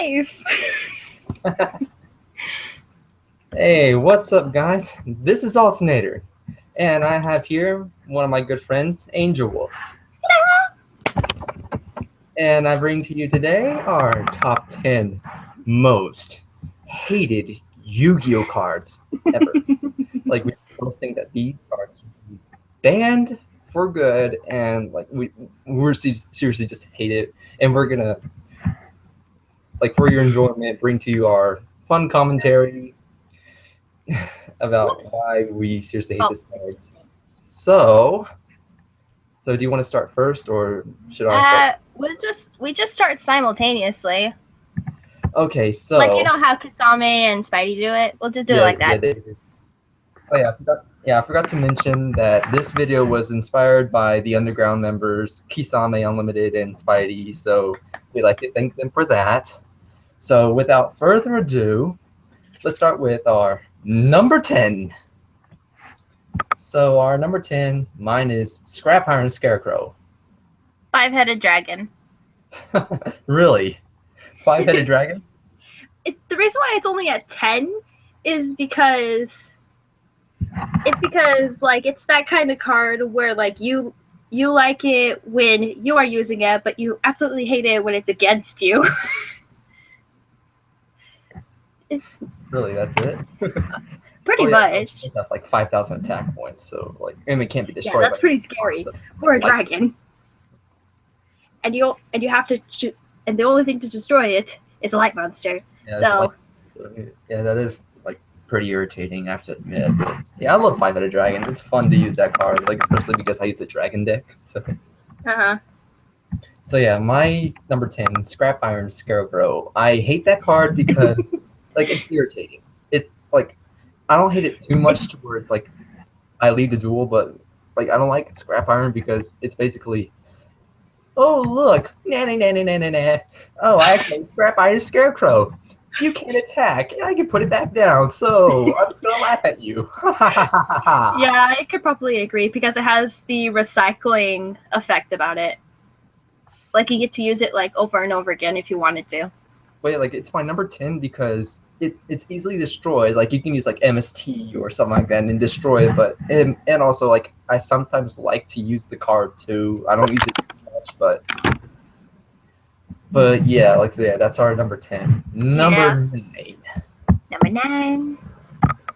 life. Hey, what's up, guys? This is Alternator, and I have here one of my good friends, Angel Wolf. And I bring to you today our top 10 most hated Yu-Gi-Oh cards ever. Like, we both think that these cards should be banned for good, and like we're seriously just hate it. And we're gonna, like, for your enjoyment, bring to you our fun commentary about why we seriously hate this cards. So do you want to start first, or should I start? We just start simultaneously. Okay, so like, you know how Kisame and Spidey do it? We'll just do it like that. I forgot to mention that this video was inspired by the underground members Kisameunlimited and Spidey, so we'd like to thank them for that. So without further ado, let's start with our number 10. So our number 10, mine is Scrap Iron Scarecrow. 5-headed dragon. Really? 5-headed dragon? The reason why it's only at 10 is because like it's that kind of card where like you like it when you are using it, but you absolutely hate it when it's against you. Really, that's it? Pretty much. It's got like 5,000 attack points, so like, and it can't be destroyed. Yeah, that's pretty scary for a dragon. And you have to shoot, and the only thing to destroy it is a light monster. Yeah, so yeah, that is like pretty irritating, I have to admit. But yeah, I love 5-headed dragon. It's fun to use that card, like especially because I use a dragon deck. So So yeah, my number 10, Scrap Iron Scarecrow. I hate that card because like it's irritating. It like I don't hate it too much to where it's like I lead the duel, but like I don't like Scrap Iron because it's basically, oh look, nah. Oh, I can Scrap Iron Scarecrow. You can't attack, and I can put it back down. So I'm just gonna laugh at you. Yeah, I could probably agree because it has the recycling effect about it. Like you get to use it like over and over again if you wanted to. Wait, like it's my number 10 because it's easily destroyed. Like you can use like MST or something like that and destroy it. But and also like I sometimes like to use the card too. I don't use it too much, but yeah, like so yeah, that's our number 10. Number 9. Number 9.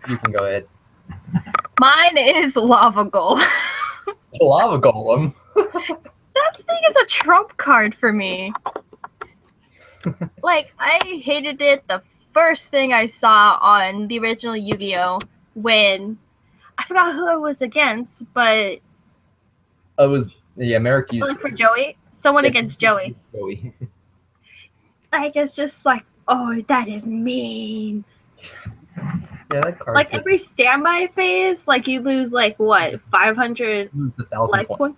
You can go ahead. Mine is Lava Golem. Lava Golem. That thing is a trump card for me. Like, I hated it the first thing I saw on the original Yu-Gi-Oh! When I forgot who it was against, but it was Merrick used for Joey. Someone against Joey. Like it's just like, oh, that is mean. Yeah, that card. Like every standby phase, like you lose like what, 500 life points.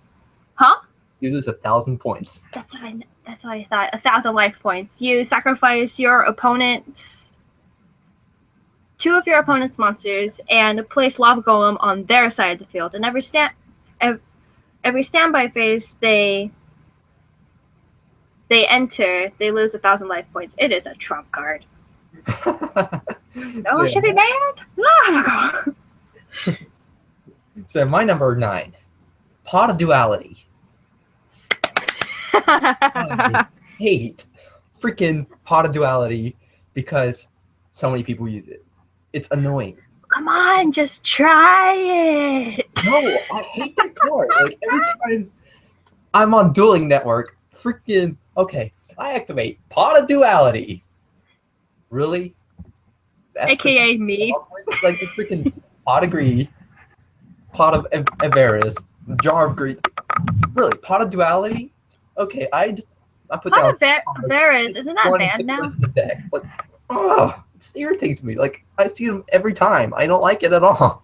Huh? You lose 1,000 points. That's what I thought. 1,000 life points. You sacrifice your opponent's 2 of your opponent's monsters and place Lava Golem on their side of the field. And every standby phase they enter, they lose 1,000 life points. It is a trump card. No, should be banned. Lava Golem. So my number 9, Pot of Duality. I hate freaking Pot of Duality because so many people use it. It's annoying. Come on, just try it. No, I hate that card. Like every time I'm on Dueling Network, freaking okay, I activate Pot of Duality. Really? That's AKA me. Like the freaking Pot of Greed, Pot of Avarice, Jar of Greed. Really, Pot of Duality? Okay, I put Pot of Avarice, isn't that banned now? The deck. Like, oh, it just irritates me. Like I see them every time. I don't like it at all.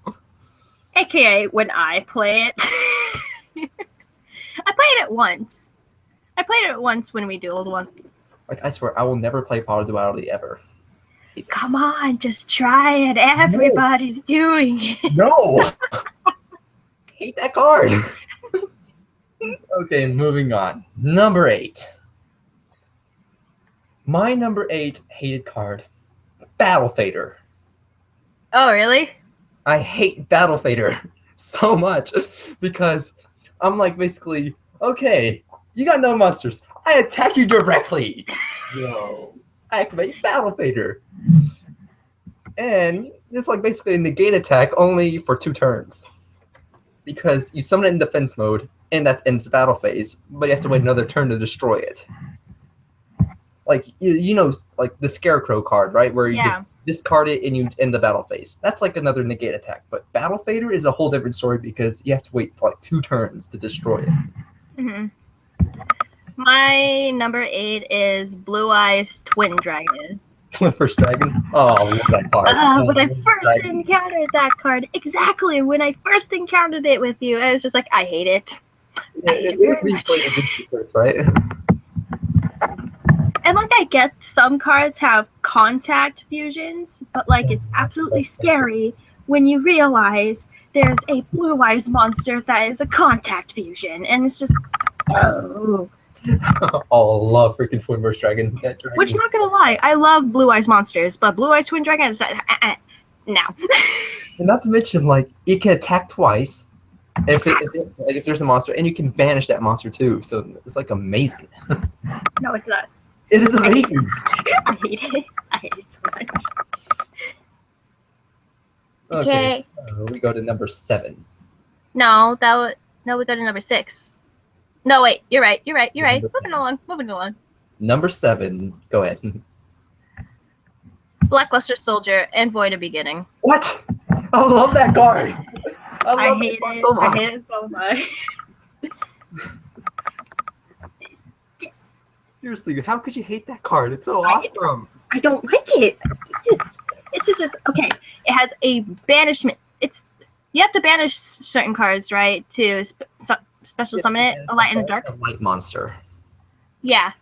AKA when I play it. I played it once. I played it once when we dueled one. Like I swear, I will never play Pot of Duality ever. Come on, just try it. Everybody's doing it. No. Hate that card. Okay, moving on. Number 8. My number 8 hated card, Battle Fader. Oh, really? I hate Battle Fader so much because I'm like basically, okay, you got no monsters. I attack you directly. No. I activate Battle Fader. And it's like basically a negate attack only for 2 turns. Because you summon it in defense mode, and that's ends battle phase, but you have to wait another turn to destroy it. Like you know, like the Scarecrow card, right? Where you just discard it and you end the battle phase. That's like another negate attack. But Battle Fader is a whole different story because you have to wait like 2 turns to destroy it. Mm-hmm. My number 8 is Blue Eyes Twin Dragon. First Dragon? Oh, I love that card. When I first encountered that card, exactly when I first encountered it with you, I was just like, I hate it. Yeah, it was being played against you first, right? And like I get some cards have contact fusions, but like it's absolutely scary when you realize there's a Blue Eyes monster that is a contact fusion, and it's just oh. Oh, I love freaking Twin Burst Dragon. Which, not gonna lie, I love Blue Eyes monsters, but Blue Eyes Twin Dragon is no. And not to mention, like, it can attack twice if there's a monster, and you can banish that monster too. So it's like amazing. No, it's not. It is amazing. I hate it. I hate it so much. Okay. We go to number 7. No, we go to number 6. No, wait. You're right. Moving along. Number 7. Go ahead. Blackluster Soldier and Void of Beginning. What? I love that card. I hate it so much. Seriously, how could you hate that card? It's so awesome. I don't like it. It's just okay. It has a banishment. You have to banish certain cards, right, to special summon it. A light and a dark. A light monster. Yeah,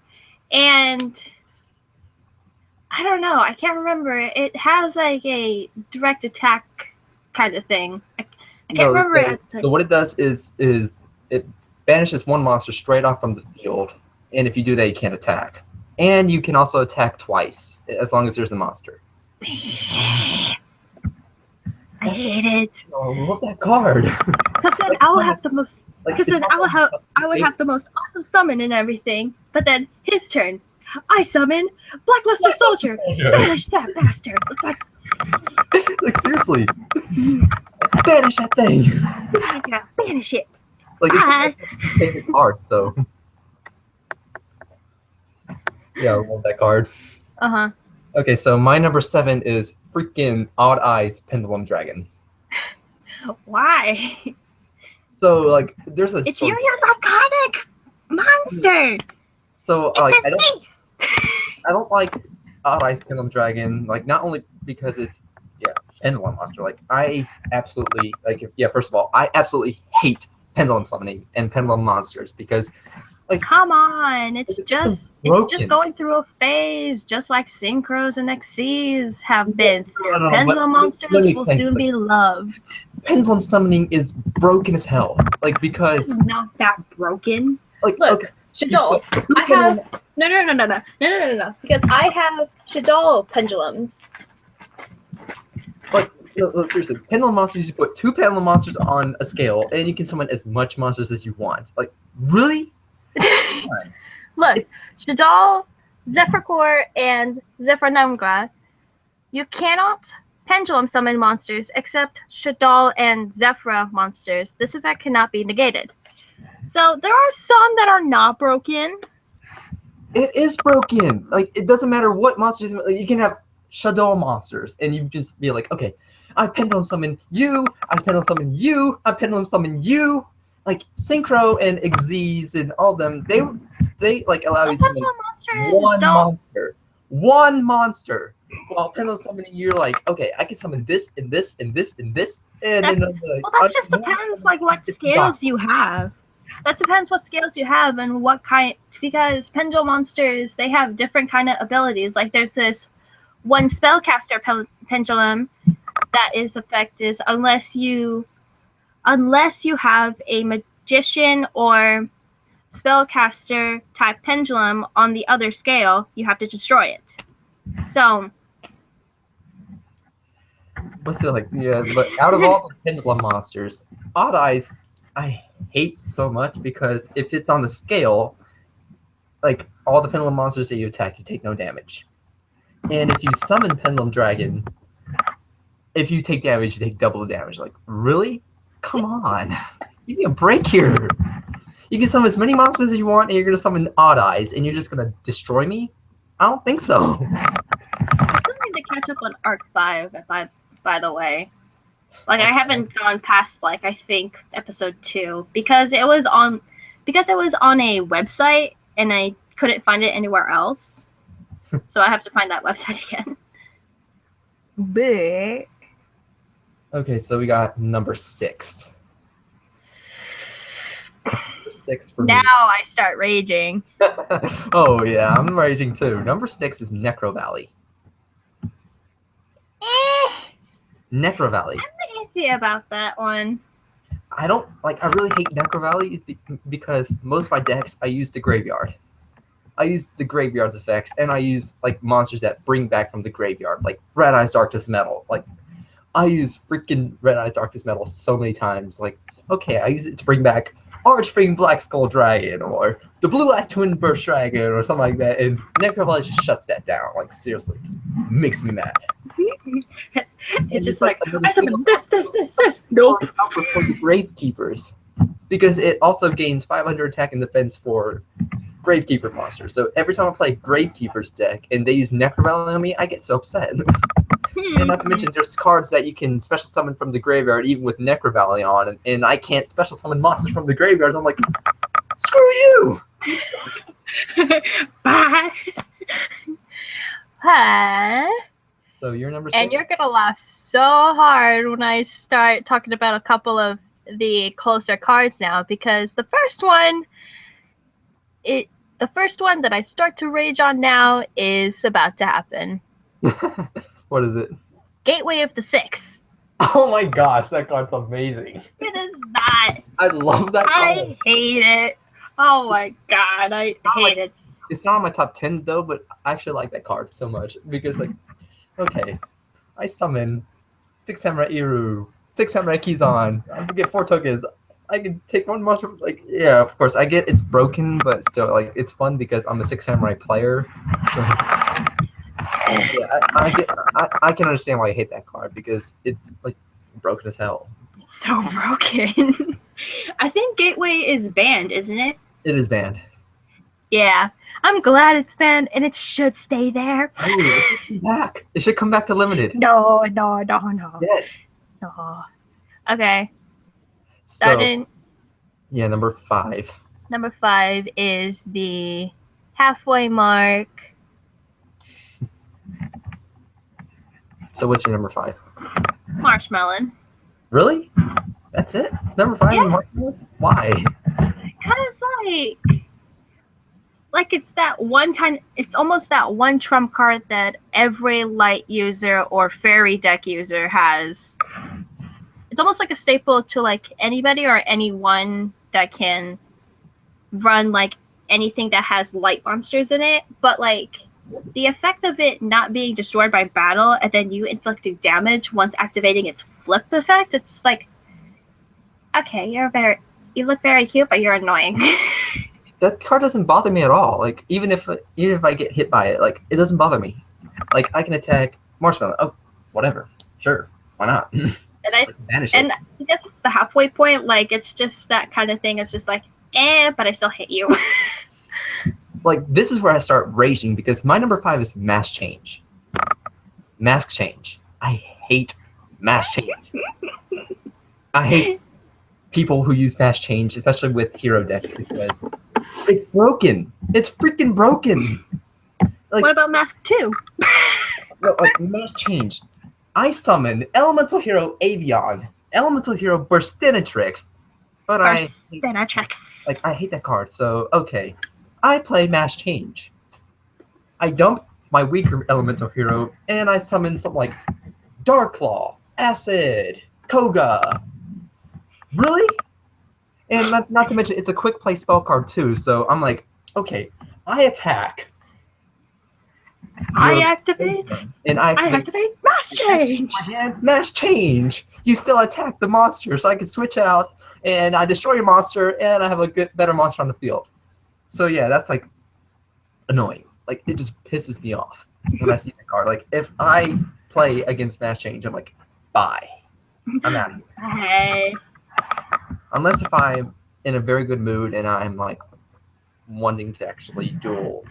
and I don't know. I can't remember. It has like a direct attack kind of thing. I can't remember. So what it does is it banishes one monster straight off from the field, and if you do that, you can't attack. And you can also attack twice as long as there's a monster. I hate it. Oh, I love that card. Because then I will have the most. Because then I would have the most awesome summon and everything. But then his turn, I summon Blackluster Soldier. Banish that bastard. It's like seriously, banish that thing. Yeah, banish it. Like it's my favorite card. So yeah, I love that card. Okay, so my number 7 is freaking Odd Eyes Pendulum Dragon. Why? So like, there's a. It's Yugioh's iconic monster. So like, I don't like Odd Eyes Pendulum Dragon. Like, not only because it's pendulum monster. Like, I absolutely First of all, I absolutely hate pendulum summoning and pendulum monsters because. Like, come on, it's just going through a phase, just like Synchros and Xyz have been through. Pendulum monsters will soon be loved. Pendulum summoning is broken as hell. Like, because it's not that broken. Like, look, Shadol. I have no. Because I have Shadol pendulums. Like, no, seriously, pendulum monsters. You put 2 pendulum monsters on a scale, and you can summon as much monsters as you want. Like, really? Look, Shadol, Zephyrcore, and Zephyrnumgra, you cannot pendulum summon monsters except Shadol and Zephyra monsters. This effect cannot be negated. So there are some that are not broken. It is broken. Like, it doesn't matter what monsters. Like, you can have Shadol monsters, and you just be like, okay, I pendulum summon you, I pendulum summon you, I pendulum summon you. Like, Synchro and Xyz and all of them, they like allow you to summon one monster. While pendulum summoning, you're like, okay, I can summon this and this and this and this, and then like, well, that just depends like what scales you have. That depends what scales you have and what kind, because pendulum monsters, they have different kind of abilities. Like, there's this one spellcaster pendulum that is effect is unless you have a magician or spellcaster type pendulum on the other scale, you have to destroy it. So But still, like, yeah, but out of all the pendulum monsters, Odd Eyes, I hate so much because if it's on the scale, like, all the pendulum monsters that you attack, you take no damage. And if you summon Pendulum Dragon, if you take damage, you take double the damage. Like, really? Come on. Give me a break here. You can summon as many monsters as you want, and you're going to summon Odd Eyes, and you're just going to destroy me? I don't think so. I still need to catch up on Arc 5, by the way. Like, I haven't gone past, like, I think, episode 2, because it was on a website, and I couldn't find it anywhere else. So I have to find that website again. But... Okay, so we got number 6. Number 6 for me. Now I start raging. Oh, yeah, I'm raging too. Number 6 is Necro Valley. Necro Valley. I'm iffy about that one. I really hate Necro Valley because most of my decks I use the graveyard. I use the graveyard's effects, and I use like monsters that bring back from the graveyard, like Red Eyes Darkness Metal. Like, I use freaking Red Eyes Darkness Metal so many times. Like, okay, I use it to bring back Archfiend Black Skull Dragon, or the Blue Eyes Twin Burst Dragon, or something like that, and Necro Valley just shuts that down. Like, seriously, just makes me mad. It's just like, I summon this. Nope. For the Gravekeepers, because it also gains 500 attack and defense for Gravekeeper monsters. So every time I play Gravekeeper's deck and they use Necro Valley on me, I get so upset. And not to mention, there's cards that you can special summon from the graveyard even with Necro Valley on, and I can't special summon monsters from the graveyard. I'm like, screw you! Bye! Hi. So you're number 6? And you're going to laugh so hard when I start talking about a couple of the closer cards now, because the first one that I start to rage on now is about to happen. What is it? Gateway of the Six. Oh my gosh, that card's amazing. It is not. I love that card. I hate it. Oh my god, I hate it. It's not on my top 10 though, but I actually like that card so much because, like, okay, I summon 6 Samurai Iru, 6 Samurai Kizan. I can get 4 tokens. I can take 1 monster. Like, yeah, of course, I get it's broken, but still, like, it's fun because I'm a 6 Samurai player. So, yeah, I can understand why I hate that card because it's like broken as hell. It's so broken. I think Gateway is banned, isn't it? It is banned. Yeah, I'm glad it's banned, and it should stay there. Oh, it should come back. It should come back to limited. No. Yes. No. Okay. So, yeah, number 5. Number 5 is the halfway mark. So what's your number 5? Marshmallow. Really? That's it? Number 5? Yeah. Marshmallow? Why? Because like it's that one kind. It's almost that one trump card that every light user or fairy deck user has. It's almost like a staple to like anybody or anyone that can run like anything that has light monsters in it, but like the effect of it not being destroyed by battle and then you inflicting damage once activating its flip effect, it's just like, okay, you look very cute, but you're annoying. That card doesn't bother me at all. Like, even if I get hit by it, like, it doesn't bother me. Like, I can attack Marshmallow. Oh, whatever. Sure. Why not? And I guess it's the halfway point. Like, it's just that kind of thing. It's just like, but I still hit you. Like, this is where I start raging because my number 5 is Mask Change. Mask Change. I hate Mask Change. I hate people who use Mask Change, especially with hero decks, because it's broken. It's freaking broken. Like, what about Mask 2? No, like, Mask Change. I summon Elemental Hero Avion, Elemental Hero Burstinatrix, but I hate that card. So okay, I play Mask Change. I dump my weaker Elemental Hero and I summon something like Dark Claw, Acid, Koga. Really? And not to mention, it's a quick play spell card too. So I'm like, okay, I attack. I activate. And I activate mass change. Mass change. You still attack the monster, so I can switch out, and I destroy your monster, and I have a better monster on the field. So yeah, that's like annoying. Like it just pisses me off when I see that card. Like if I play against mass change, I'm like, bye. I'm out of here. Hey. Unless if I'm in a very good mood and I'm like wanting to actually duel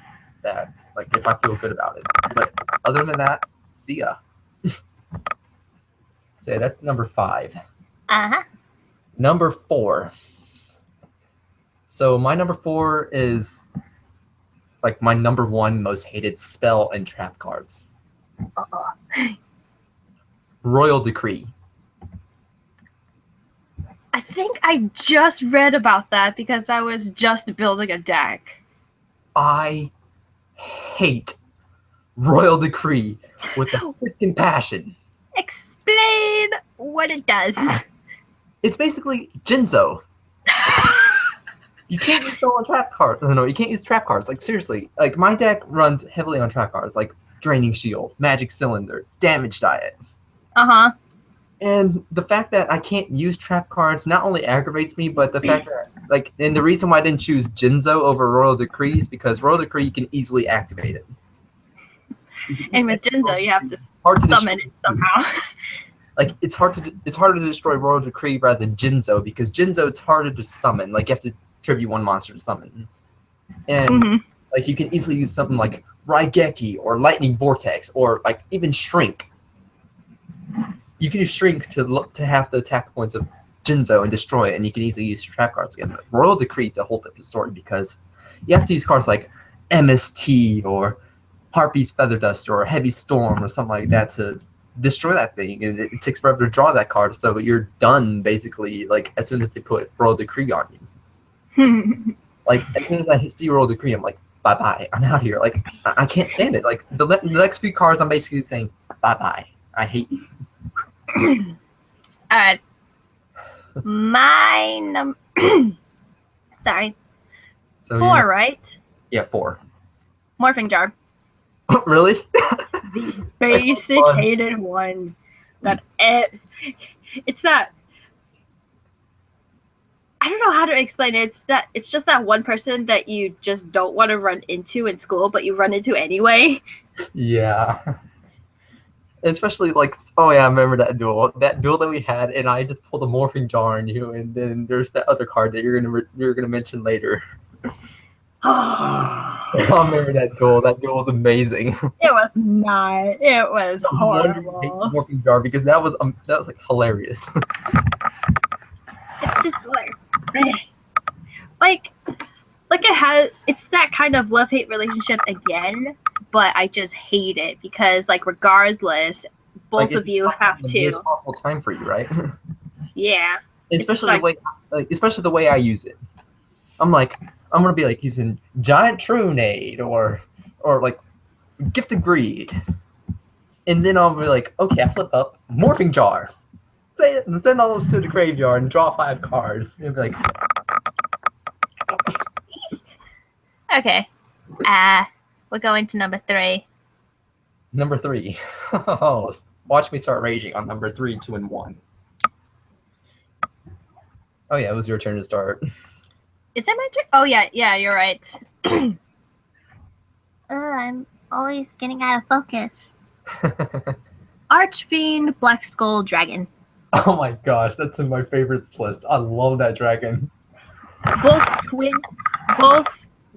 that, like if I feel good about it. But other than that, see ya. So yeah, that's number 5. Uh-huh. Number 4. So my number 4 is like my number 1 most hated spell and trap cards. Royal Decree. I think I just read about that because I was just building a deck. I hate Royal Decree with a freaking passion. Explain what it does. It's basically Jinzo. You can't use spell on trap cards. No, you can't use trap cards. Like seriously, like my deck runs heavily on trap cards, like Draining Shield, Magic Cylinder, Damage Diet. Uh-huh. And the fact that I can't use trap cards not only aggravates me, but the fact that, like, and the reason why I didn't choose Jinzo over Royal Decree is because Royal Decree, you can easily activate it. And with Jinzo, you have to summon it somehow. Like, it's harder to destroy Royal Decree rather than Jinzo, because Jinzo, it's harder to summon. Like, you have to tribute one monster to summon. And, like, you can easily use something like Raigeki or Lightning Vortex or, like, even Shrink. You can use Shrink to have the attack points of Jinzo and destroy it, and you can easily use your trap cards again. But Royal Decree is a whole different story because you have to use cards like MST or Harpy's Feather Dust or Heavy Storm or something like that to destroy that thing, and it takes forever to draw that card, so you're done basically like as soon as they put Royal Decree on you. Like as soon as I see Royal Decree, I'm like, bye bye, I'm out here. Like I can't stand it. Like the next few cards, I'm basically saying bye bye. I hate you. All right. My number. Sorry. So 4, right? Yeah, 4. Morphing Jar. Really? The basic hated one. It's that. I don't know how to explain it. It's just that one person that you just don't want to run into in school, but you run into anyway. Yeah. Especially like, oh yeah, I remember that duel that we had, and I just pulled a Morphing Jar on you, and then there's that other card that you're gonna mention later. I remember that duel. That duel was amazing. It was not. It was horrible. Morphing Jar, because that was like hilarious. It's just like it's that kind of love-hate relationship again, but I just hate it because like regardless, both of you have to. It's possible time for you, right? Yeah. Especially the way I use it. I'm gonna be like using Giant Trunade or like Gifted Greed, and then I'll be like, okay, I flip up Morphing Jar, send all those to the graveyard and draw 5 cards. And be like, okay, we're going to number 3. Number 3. Oh, watch me start raging on number 3, 2, and 1. Oh yeah, it was your turn to start. Is it my turn? Oh yeah, you're right. I'm always getting out of focus. Archfiend Black Skull Dragon. Oh my gosh, that's in my favorites list. I love that dragon. Both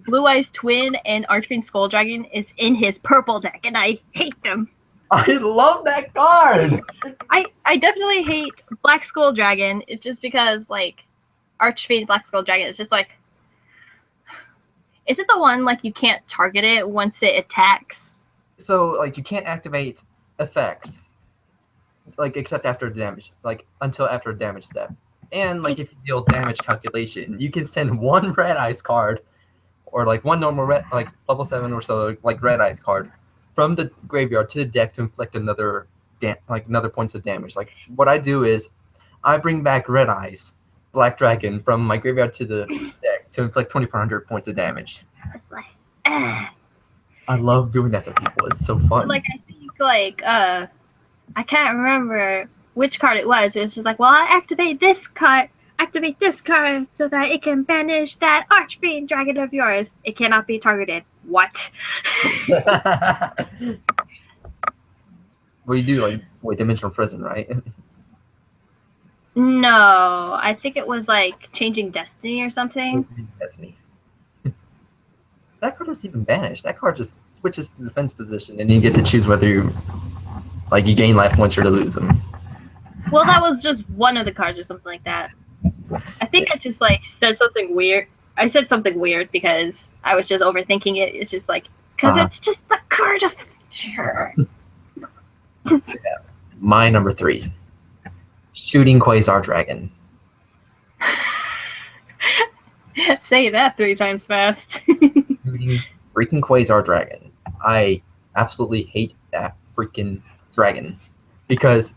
Blue Eyes Twin and Archfiend Skull Dragon is in his purple deck, and I hate them. I love that card. I definitely hate Black Skull Dragon. It's just because like Archfiend Black Skull Dragon is just like, is it the one like you can't target it once it attacks? So like you can't activate effects like except after damage, like until after a damage step. And like if you deal damage calculation, you can send 1 Red Eyes card or like 1 normal red, like level 7 or so, like Red Eyes card from the graveyard to the deck to inflict another points of damage. Like what I do is I bring back Red Eyes, Black Dragon from my graveyard to the deck to inflict 2,400 points of damage. It's like, I love doing that to people. It's so fun. like I think I can't remember which card it was. It was just like, well, I'll activate this card so that it can banish that Archfiend Dragon of yours. It cannot be targeted. What? Well, you do like Dimensional Prison, right? No, I think it was like Changing Destiny or something. Destiny. That card doesn't even banish. That card just switches to defense position, and you get to choose whether you gain life points or to lose them. Well, that was just one of the cards or something like that. I think I just said something weird. I said something weird because I was just overthinking it. It's just because it's just the card of sure. So, yeah. My number 3. Shooting Quasar Dragon. Say that 3 times fast. Shooting freaking Quasar Dragon. I absolutely hate that freaking dragon because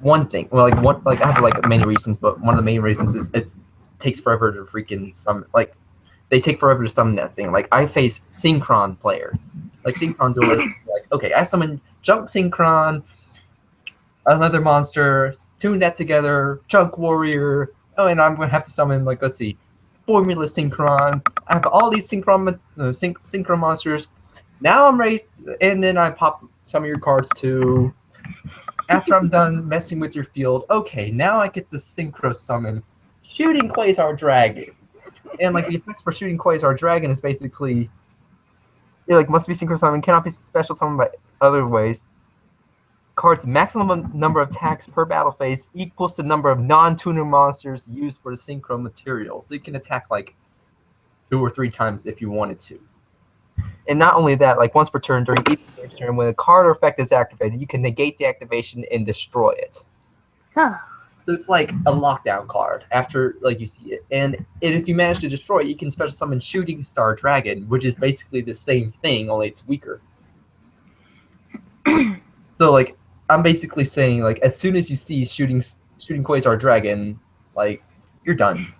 one thing, I have many reasons, but one of the main reasons is it takes forever to freaking summon. They take forever to summon that thing. I face Synchron players, Synchron duelists. Okay, I summon Junk Synchron, another monster, tune that together, Chunk Warrior. Oh, and I'm gonna have to summon let's see, Formula Synchron. I have all these Synchron monsters. Now I'm ready, and then I pop some of your cards too. After I'm done messing with your field, okay, now I get to Synchro Summon Shooting Quasar Dragon. And the effects for Shooting Quasar Dragon is basically must be Synchro Summon, cannot be special summoned by other ways. Card's maximum number of attacks per battle phase equals the number of non-tuner monsters used for the Synchro material. So you can attack 2 or 3 times if you wanted to. And not only that, once per turn during each turn, when a card or effect is activated, you can negate the activation and destroy it. Huh. So it's like a lockdown card after you see it. And if you manage to destroy it, you can special summon Shooting Star Dragon, which is basically the same thing, only it's weaker. So I'm basically saying as soon as you see shooting Quasar Dragon, you're done.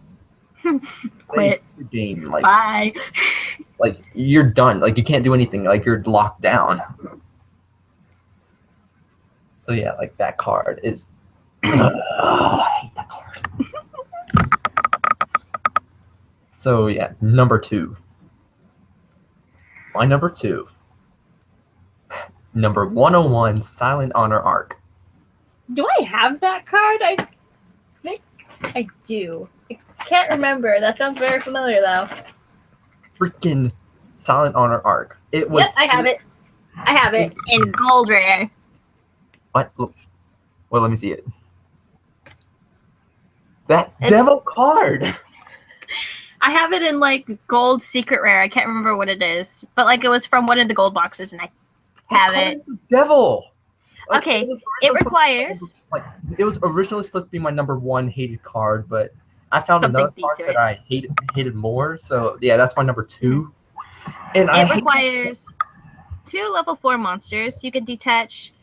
Quit. Your game. Bye. You're done. You can't do anything. You're locked down. So yeah, that card is. I hate that card. So yeah, number 2. My number 2. Number 101, Silent Honor Arc. Do I have that card? I think I do. I can't remember. That sounds very familiar, though. Freaking Silent Honor Arc. It was. Yes, I have it. I have it in gold rare. What? Well, let me see it. That devil card. I have it in gold secret rare. I can't remember what it is, but it was from one of the gold boxes, and I have it. Is the devil. Okay, it requires. It was originally supposed to be my number 1 hated card, but I found another card that I hated more. So yeah, that's my number 2. And it requires 2 level 4 monsters. You can detach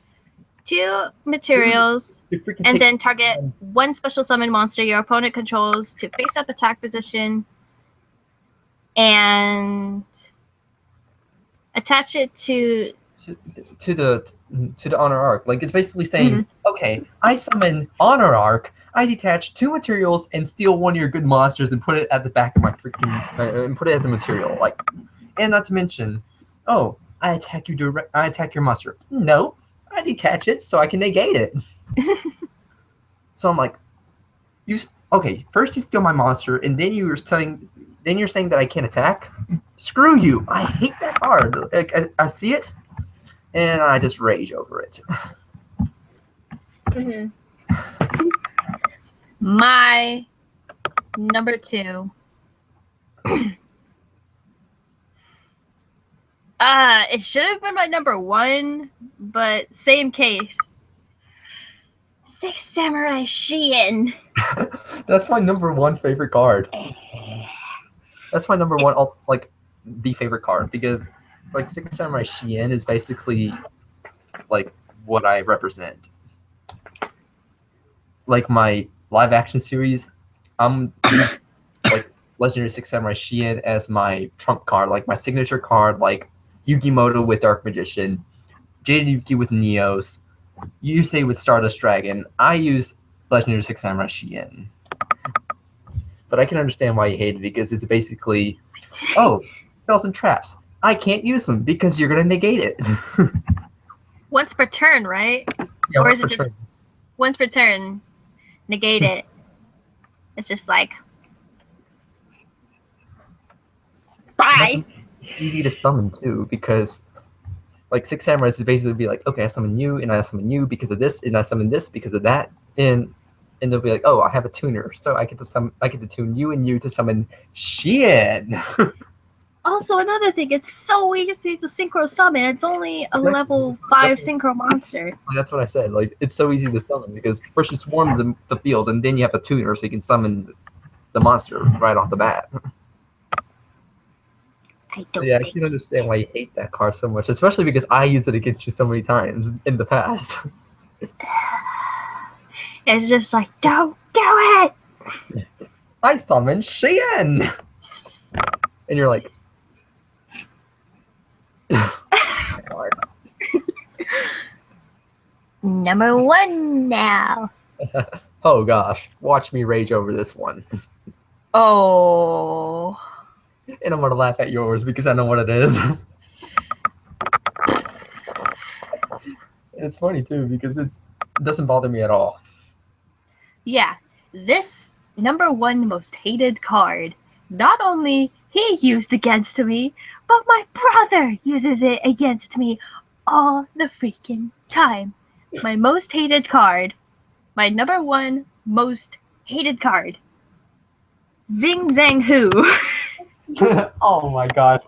2 materials, and then target 1 special summon monster your opponent controls to face-up attack position, and attach it to the Honor Arc. It's basically saying, okay, I summon Honor Arc, I detach 2 materials and steal 1 of your good monsters and put it at the back of my freaking and put it as a material. And not to mention, oh, I attack your monster. No, I detach it so I can negate it. So I'm okay, first you steal my monster, and then you're saying that I can't attack? Screw you! I hate that card. I see it, and I just rage over it. My number 2. It should have been my number 1, but same case. 6 Samurai Shien. That's my number 1 favorite card. That's my number 1, the favorite card, because 6 Samurai Shien is basically what I represent. My live action series, I'm using, like Legendary Six Samurai Shien as my trump card, like my signature card, like Yugimoto with Dark Magician, Jade Yuki with Neos, Yusei with Stardust Dragon. I use Legendary Six Samurai Shien. But I can understand why you hate it, because it's basically, oh, spells and traps. I can't use them because you're going to negate it. Once per turn, right? Yeah, or is it just once per turn, negate it? It's just like, bye. It's easy to summon too, because like Six Samurais is basically be like, okay, I summon you, and I summon you because of this, and I summon this because of that, and they'll be like, oh, I have a tuner, so I get to tune you and you to summon Shien. Also, another thing, it's so easy to synchro summon. It's only a level 5 synchro monster. That's what I said. Like, it's so easy to summon because first you swarm the field, and then you have a tuner, so you can summon the monster right off the bat. I can understand why you hate that card so much, especially because I use it against you so many times in the past. It's just like, don't do it! I summon Shien! And you're like, Number 1 now. oh gosh, watch me rage over this one. Oh. And I'm gonna laugh at yours because I know what it is. It's funny too because it doesn't bother me at all. Yeah, this number 1 most hated card, not only he used against me, but my brother uses it against me all the freaking time. My most hated card, my number 1 most hated card, Zing Zang Hu. Oh my god.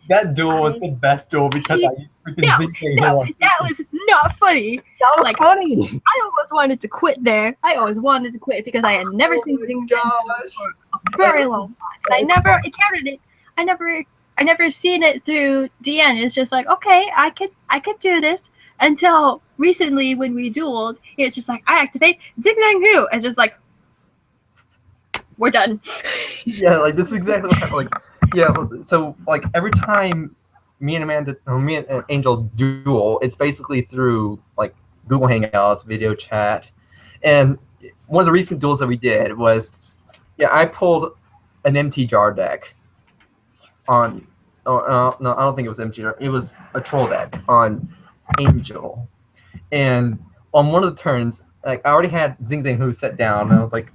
That duel was the best duel because I used freaking Zing Zang Hu. That was not funny. That was funny. I almost wanted to quit there. I always wanted to quit because I had never seen Zing Zang Hu for a very long time. And I never encountered it. I never seen it through DN. It's just like, okay, I could do this, until recently when we dueled. It's just like, I activate Zing Zang Hu, and just like, we're done. Yeah, like this is exactly what happened. Like, yeah, so like every time me and Angel duel, it's basically through like Google Hangouts, video chat, and one of the recent duels that we did was, I pulled an empty jar deck on. Oh no, I don't think it was empty jar. It was a troll deck on Angel, and on one of the turns, like I already had Zing Zang Hu set down, and I was like,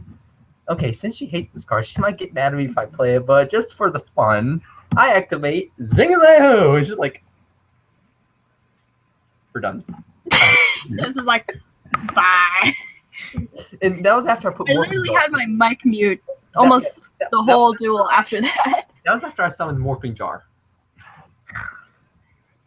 okay, since she hates this card, she might get mad at me if I play it, but just for the fun, I activate Zing Zang Hu. It's just like, we're done. This is like, bye. And that was after I put. I literally had my mic mute almost the whole duel after that. That was after I summoned Morphing Jar.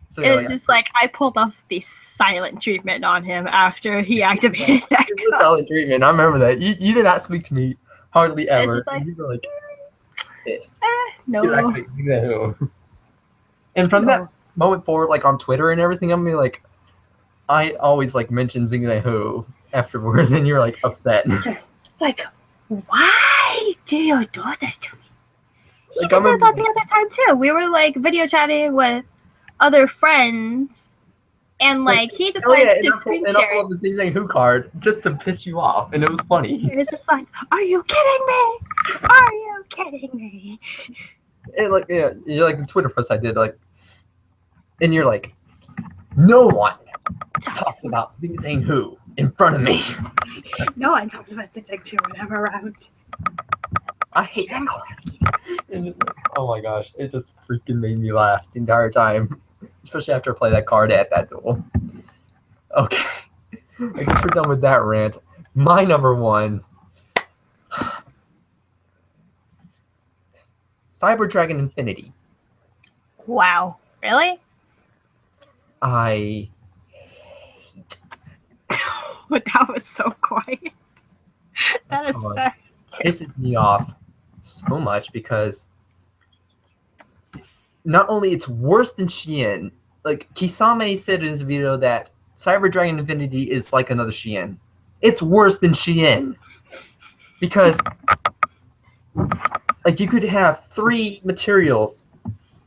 So it's just like I pulled off the silent treatment on him after he activated that. It was silent treatment. I remember that. You did not speak to me hardly ever. Like, you were like pissed. No. And from that moment forward, like on Twitter and everything, I'm like, I always like mention Zing Zang Hu afterwards, and you're like upset. Like, why do you do this to me? Like, I did that the other time too. We were like video chatting with other friends, and like he decides to screen share. And I pulled the Zing Zang Hu card just to piss you off, and it was funny. It's just like, are you kidding me? Are you kidding me? And like, yeah, you like the Twitter post I did, like, and you're like, no one talks about Zing Zang Hu in front of me. No one talks about Zing Zang Hu when I'm around. I hate that card. And, oh my gosh, it just freaking made me laugh the entire time, especially after I play that card at that duel. Okay, I guess we're done with that rant. My number 1, Cyber Dragon Infinity. Wow, really? I hate. But that was so quiet. That is so. Pisses me off so much because not only it's worse than Shien, like Kisame said in his video that Cyber Dragon Infinity is like another Shien. It's worse than Shien. because like you could have 3 materials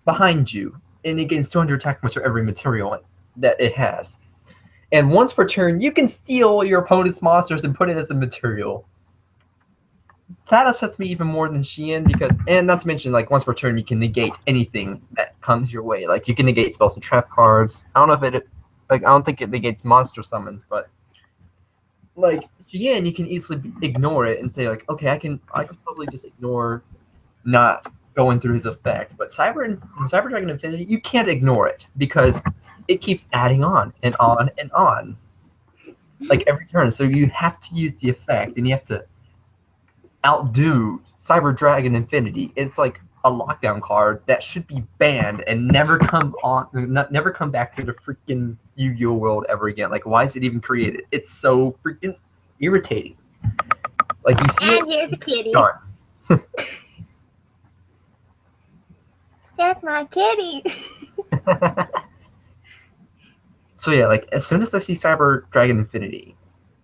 behind you, and it gains 200 attack points for every material that it has. And once per turn, you can steal your opponent's monsters and put it as a material. That upsets me even more than Shein because, and not to mention, like once per turn, you can negate anything that comes your way. Like you can negate spells and trap cards. I don't know if it, like I don't think it negates monster summons, but like Shein, you can easily ignore it and say like, okay, I can probably just ignore not going through his effect. But Cyber Dragon Infinity, you can't ignore it because it keeps adding on and on and on, like every turn. So you have to use the effect, and you have to outdo Cyber Dragon Infinity. It's like a lockdown card that should be banned and never come back to the freaking Yu-Gi-Oh world ever again. Like, why is it even created? It's so freaking irritating. Like you see, and here's a kitty. Done. That's my kitty. So yeah, like as soon as I see Cyber Dragon Infinity,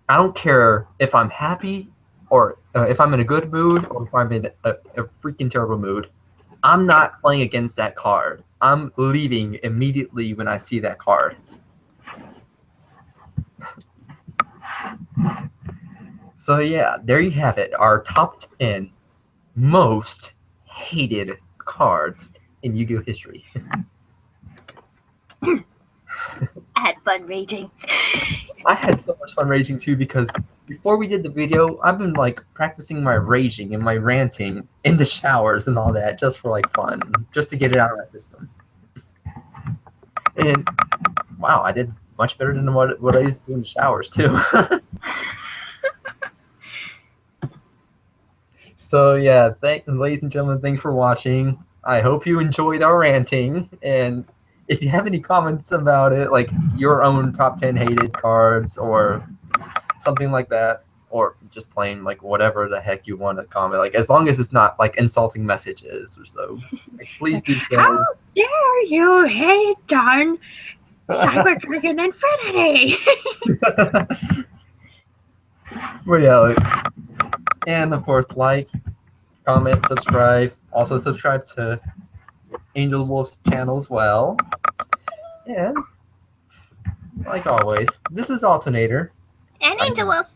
I don't care if I'm happy or if I'm in a good mood or if I'm in a freaking terrible mood. I'm not playing against that card. I'm leaving immediately when I see that card. So yeah, there you have it. Our top 10 most hated cards in Yu-Gi-Oh history. I had fun raging. I had so much fun raging too because before we did the video, I've been like practicing my raging and my ranting in the showers and all that just for like fun, just to get it out of my system. And wow, I did much better than what I used to do in the showers too. So yeah, ladies and gentlemen, thanks for watching. I hope you enjoyed our ranting, and if you have any comments about it, like your own top 10 hated cards or something like that, or just plain like whatever the heck you want to comment, like as long as it's not like insulting messages or so, like, please do so. How dare you hate on Cyber Dragon Infinity? Well, yeah, like, and of course, like, comment, subscribe. Also subscribe to Angel Wolf's channel as well. And like always, this is Alternator. And Angel Wolf.